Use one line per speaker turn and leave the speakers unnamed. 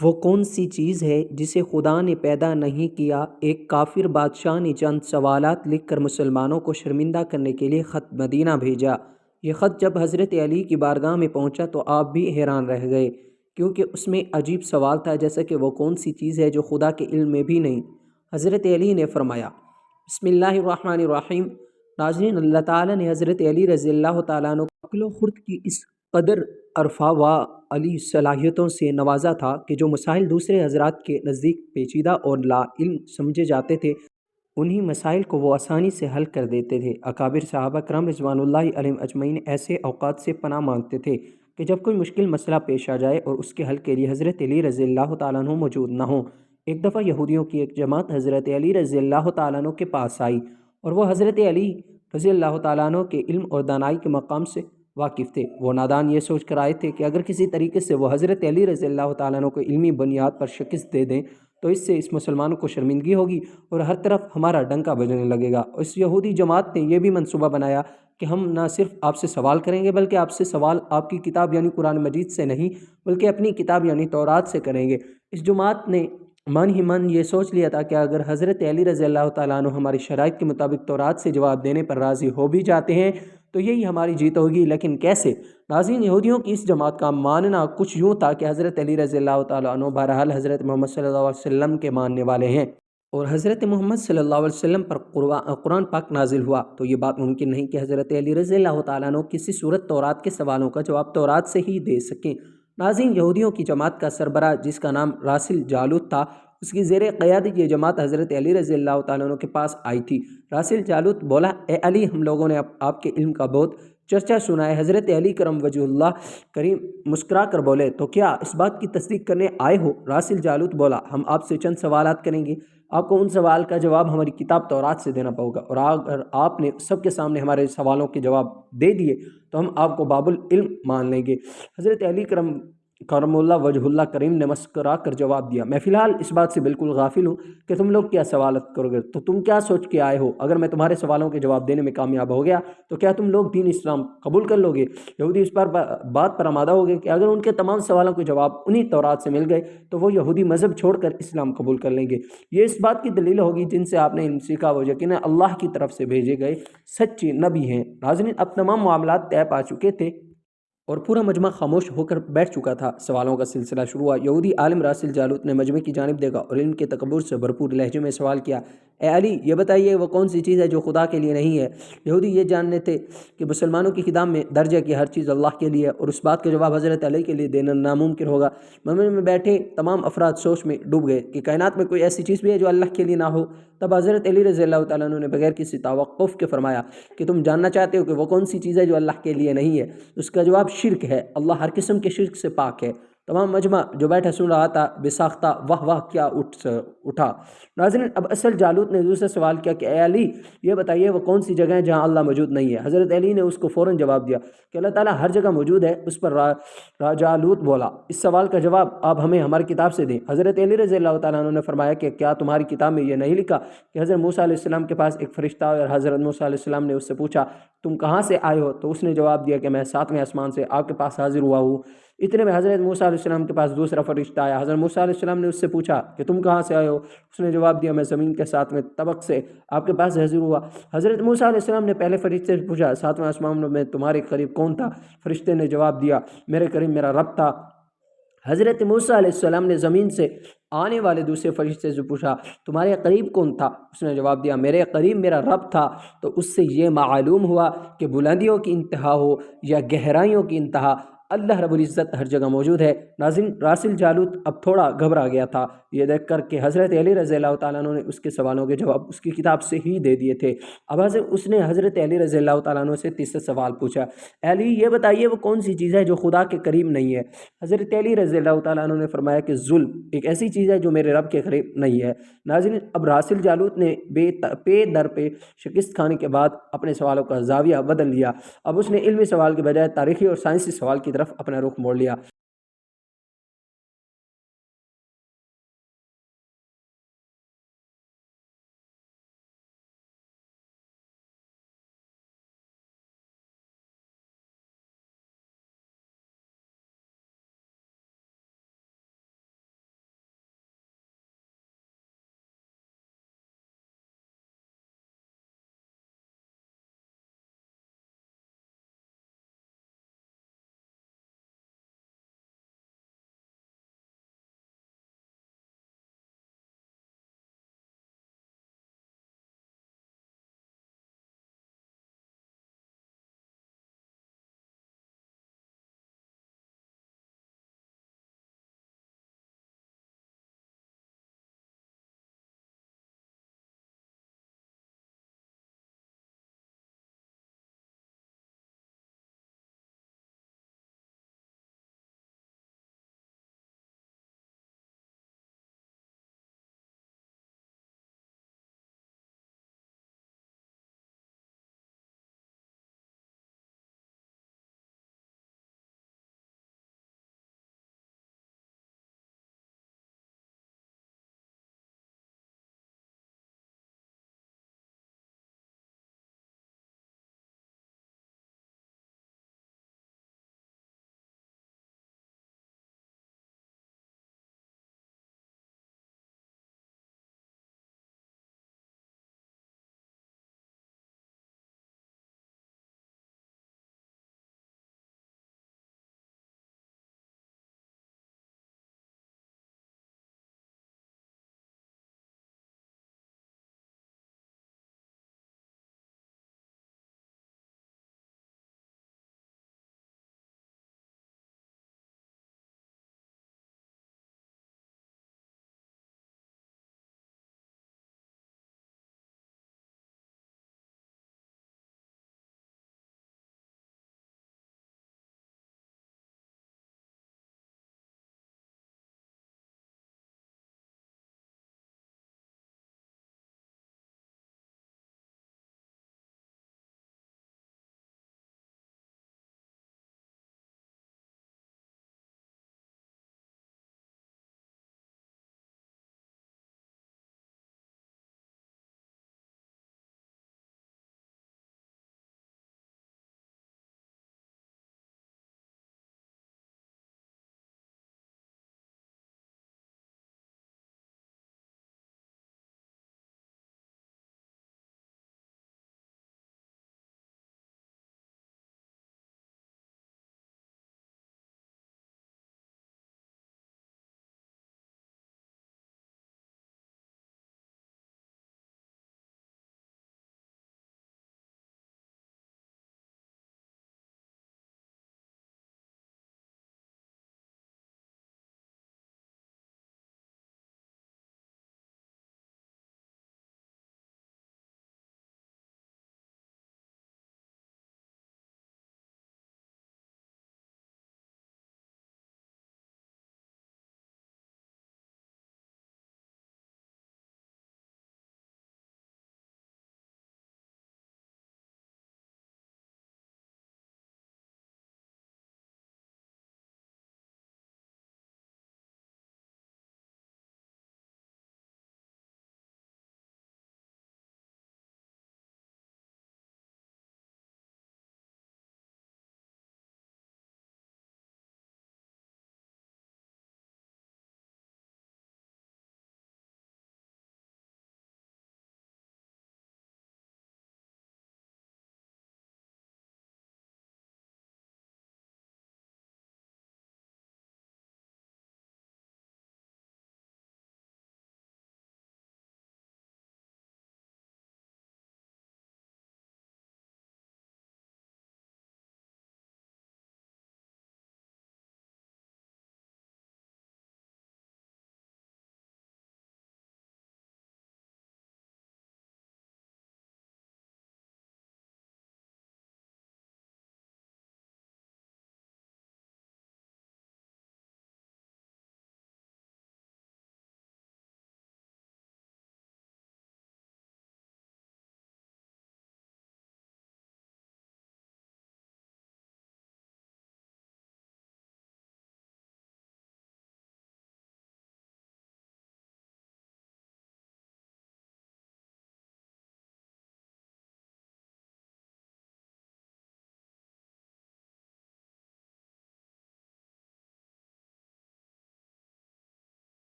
وہ کون سی چیز ہے جسے خدا نے پیدا نہیں کیا؟ ایک کافر بادشاہ نے چند سوالات لکھ کر مسلمانوں کو شرمندہ کرنے کے لیے خط مدینہ بھیجا۔ یہ خط جب حضرت علی کی بارگاہ میں پہنچا تو آپ بھی حیران رہ گئے، کیونکہ اس میں عجیب سوال تھا، جیسا کہ وہ کون سی چیز ہے جو خدا کے علم میں بھی نہیں۔ حضرت علی نے فرمایا، بسم اللہ الرحمن الرحیم۔ ناظرین، اللہ تعالیٰ نے حضرت علی رضی اللہ تعالیٰ عنہ کو عقل و خرد کی اس قدر عرفہ و علی صلاحیتوں سے نوازا تھا کہ جو مسائل دوسرے حضرات کے نزدیک پیچیدہ اور لا علم سمجھے جاتے تھے، انہی مسائل کو وہ آسانی سے حل کر دیتے تھے۔ اکابر صحابہ کرام رضوان اللہ علیہم اجمعین ایسے اوقات سے پناہ مانگتے تھے کہ جب کوئی مشکل مسئلہ پیش آ جائے اور اس کے حل کے لیے حضرت علی رضی اللہ تعالیٰ عنہ موجود نہ ہوں۔ ایک دفعہ یہودیوں کی ایک جماعت حضرت علی رضی اللہ تعالیٰ عنہ کے پاس آئی، اور وہ حضرت علی رضی اللہ تعالیٰ عنہ کے علم اور دانائی کے مقام سے واقف تھے۔ وہ نادان یہ سوچ کر آئے تھے کہ اگر کسی طریقے سے وہ حضرت علی رضی اللہ تعالیٰ عنہ کو علمی بنیاد پر شکست دے دیں تو اس سے اس مسلمانوں کو شرمندگی ہوگی اور ہر طرف ہمارا ڈنکا بجنے لگے گا۔ اس یہودی جماعت نے یہ بھی منصوبہ بنایا کہ ہم نہ صرف آپ سے سوال کریں گے بلکہ آپ سے سوال آپ کی کتاب یعنی قرآن مجید سے نہیں بلکہ اپنی کتاب یعنی تورات سے کریں گے۔ اس جماعت نے من ہی من یہ سوچ لیا تھا کہ اگر حضرت علی رضی اللہ تعالیٰ عنہ ہماری شرائط کے مطابق تورات سے جواب دینے پر راضی ہو بھی جاتے ہیں تو یہی ہماری جیت ہوگی، لیکن کیسے؟ ناظرین، یہودیوں کی اس جماعت کا ماننا کچھ یوں تھا کہ حضرت علی رضی اللہ تعالیٰ عنہ بہرحال حضرت محمد صلی اللہ علیہ وسلم کے ماننے والے ہیں، اور حضرت محمد صلی اللہ علیہ وسلم پر قرآن پاک نازل ہوا، تو یہ بات ممکن نہیں کہ حضرت علی رضی اللہ تعالیٰ عنہ کسی صورت تورات کے سوالوں کا جواب تورات سے ہی دے سکیں۔ ناظرین، یہودیوں کی جماعت کا سربراہ جس کا نام راسل جالوت تھا، اس کی زیر قیادت یہ جماعت حضرت علی رضی اللہ تعالیٰ عنہ کے پاس آئی تھی۔ راسل جالوت بولا، اے علی، ہم لوگوں نے آپ کے علم کا بہت چرچا سنا ہے۔ حضرت علی کرم وجہ اللہ کریم مسکرا کر بولے، تو کیا اس بات کی تصدیق کرنے آئے ہو؟ راسل جالوت بولا، ہم آپ سے چند سوالات کریں گے، آپ کو ان سوال کا جواب ہماری کتاب تورات سے دینا ہوگا، اور اگر آپ نے سب کے سامنے ہمارے سوالوں کے جواب دے دیے تو ہم آپ کو باب العلم مان لیں گے۔ حضرت علی کرم اللہ وجہ اللہ کریم نے مسکرا کر جواب دیا، میں فی الحال اس بات سے بالکل غافل ہوں کہ تم لوگ کیا سوالات کرو گے، تو تم کیا سوچ کے آئے ہو؟ اگر میں تمہارے سوالوں کے جواب دینے میں کامیاب ہو گیا تو کیا تم لوگ دین اسلام قبول کر لو گے؟ یہودی اس بات پر آمادہ ہو گئے کہ اگر ان کے تمام سوالوں کے جواب انہی تورات سے مل گئے تو وہ یہودی مذہب چھوڑ کر اسلام قبول کر لیں گے۔ یہ اس بات کی دلیل ہوگی جن سے آپ نے علم سیکھا وہ یقیناً اللہ کی طرف سے بھیجے گئے سچے نبی ہیں۔ ناظرین، اب تمام معاملات طے پا چکے تھے اور پورا مجمع خاموش ہو کر بیٹھ چکا تھا۔ سوالوں کا سلسلہ شروع ہوا۔ یہودی عالم راسل جالوت نے مجمع کی جانب دیکھا اور علم کے تکبر سے بھرپور لہجے میں سوال کیا، اے علی، یہ بتائیے وہ کون سی چیز ہے جو خدا کے لیے نہیں ہے؟ یہودی یہ جاننے تھے کہ مسلمانوں کی کتاب میں درج ہے کہ ہر چیز اللہ کے لیے ہے، اور اس بات کا جواب حضرت علی کے لیے دینا ناممکن ہوگا۔ مجمع میں بیٹھے تمام افراد سوچ میں ڈوب گئے کہ کائنات میں کوئی ایسی چیز بھی ہے جو اللہ کے لیے نہ ہو۔ تب حضرت علی رضی اللہ تعالیٰ عنہ نے بغیر کسی توقف کے فرمایا کہ تم جاننا چاہتے ہو کہ وہ کون سی چیز ہے جو اللہ کے لیے نہیں ہے؟ اس کا جواب شرک ہے۔ اللہ ہر قسم کے شرک سے پاک ہے۔ تمام مجمع جو بیٹھا سن رہا تھا بے ساختہ واہ واہ کیا اٹھا۔ ناظرین، اب اصل جالوت نے دوسرا سوال کیا کہ اے علی، یہ بتائیے وہ کون سی جگہ ہے جہاں اللہ موجود نہیں ہے؟ حضرت علی نے اس کو فوراً جواب دیا کہ اللہ تعالیٰ ہر جگہ موجود ہے۔ اس پر جالوت بولا، اس سوال کا جواب آپ ہمیں ہماری کتاب سے دیں۔ حضرت علی رضی اللہ تعالیٰ عنہ نے فرمایا کہ کیا تمہاری کتاب میں یہ نہیں لکھا کہ حضرت موسیٰ علیہ السلام کے پاس ایک فرشتہ آیا اور حضرت موسیٰ علیہ السلام نے اس سے پوچھا تم کہاں سے آئے ہو؟ تو اس نے جواب دیا کہ میں 7ویں آسمان سے آپ کے پاس حاضر ہوا ہوں۔ اتنے میں حضرت موسیٰ علیہ السلام کے پاس دوسرا فرشتہ آیا۔ حضرت موسیٰ علیہ السلام نے اس سے پوچھا کہ تم کہاں سے آئے ہو؟ اس نے جواب دیا میں زمین کے 7ویں طبق سے آپ کے پاس حاضر ہوا۔ حضرت موسیٰ علیہ السلام نے پہلے فرشتے سے پوچھا 7ویں آسمان میں تمہارے قریب کون تھا؟ فرشتے نے جواب دیا میرے قریب میرا رب تھا۔ حضرت موسیٰ علیہ السلام نے زمین سے آنے والے دوسرے فرشتے سے پوچھا تمہارے قریب کون تھا؟ اس نے جواب دیا میرے قریب میرا رب تھا۔ تو اس سے یہ معلوم ہوا کہ بلندیوں کی انتہا ہو یا گہرائیوں کی انتہا، اللہ رب العزت ہر جگہ موجود ہے۔ ناظرین، راسل جالوت اب تھوڑا گھبرا گیا تھا یہ دیکھ کر کہ حضرت علی رضی اللہ تعالیٰ عنہ نے اس کے سوالوں کے جواب اس کی کتاب سے ہی دے دیے تھے۔ اب اس نے حضرت علی رضی اللہ تعالیٰ عنہ سے تیسرا سوال پوچھا، علی، یہ بتائیے وہ کون سی چیز ہے جو خدا کے قریب نہیں ہے؟ حضرت علی رضی اللہ تعالیٰ عنہ نے فرمایا کہ ظلم ایک ایسی چیز ہے جو میرے رب کے قریب نہیں ہے۔ ناظرین، اب راسل جالوت نے پے در پہ شکست کھانے کے بعد اپنے سوالوں کا زاویہ بدل لیا۔ اب اس نے علمی سوال کے بجائے تاریخی اور سائنسی سوال کی طرف اپنا رخ موڑ لیا۔